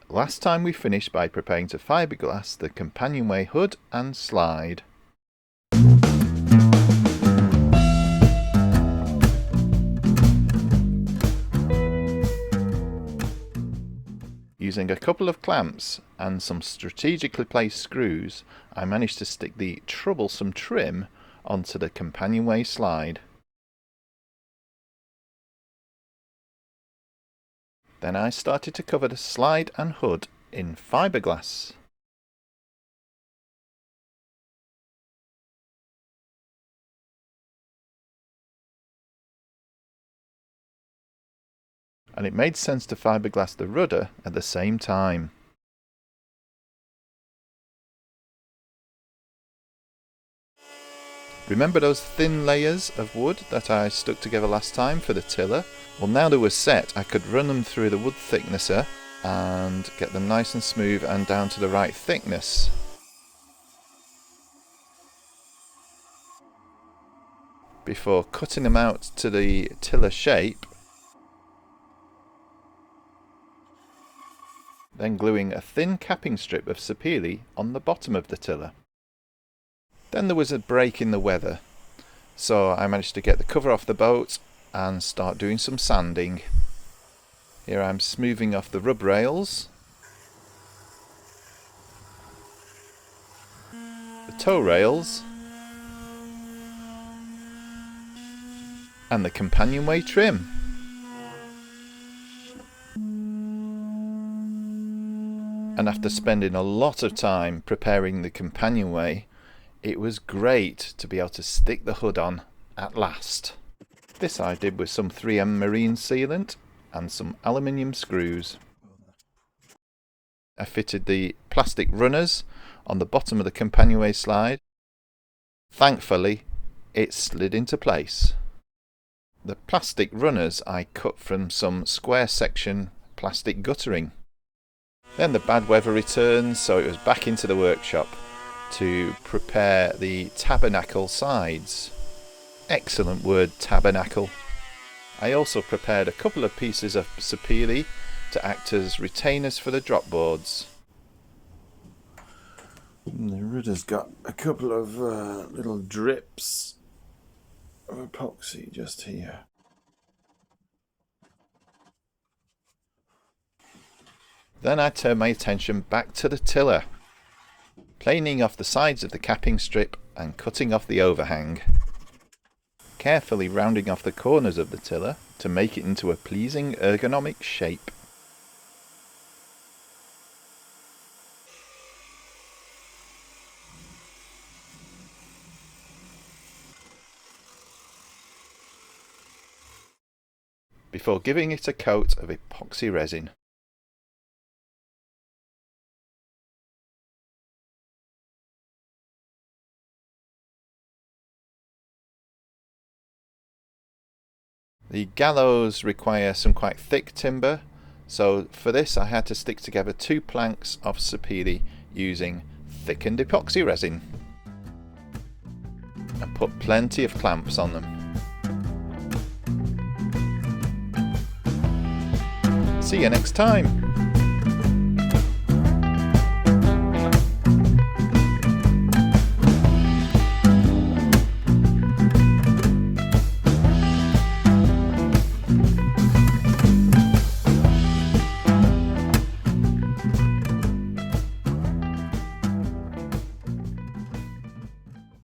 Last time we finished by preparing to fiberglass the companionway hood and slide. Using a couple of clamps and some strategically placed screws, I managed to stick the troublesome trim onto the companionway slide. Then I started to cover the slide and hood in fiberglass. And it made sense to fiberglass the rudder at the same time. Remember those thin layers of wood that I stuck together last time for the tiller? Well, now they were set, I could run them through the wood thicknesser and get them nice and smooth and down to the right thickness. Before cutting them out to the tiller shape, then gluing a thin capping strip of sapele on the bottom of the tiller. Then there was a break in the weather, so I managed to get the cover off the boat and start doing some sanding. Here I'm smoothing off the rub rails, the tow rails, and the companionway trim. And after spending a lot of time preparing the companionway, it was great to be able to stick the hood on at last. This I did with some 3M marine sealant and some aluminium screws. I fitted the plastic runners on the bottom of the companionway slide. Thankfully, it slid into place. The plastic runners I cut from some square section plastic guttering. Then the bad weather returned, so it was back into the workshop to prepare the tabernacle sides. Excellent word, tabernacle. I also prepared a couple of pieces of sapele to act as retainers for the drop boards. The rudder's got a couple of little drips of epoxy just here. Then I turned my attention back to the tiller, planing off the sides of the capping strip and cutting off the overhang, carefully rounding off the corners of the tiller to make it into a pleasing ergonomic shape. Before giving it a coat of epoxy resin. The gallows require some quite thick timber, so for this I had to stick together 2 planks of sapele using thickened epoxy resin and put plenty of clamps on them. See you next time!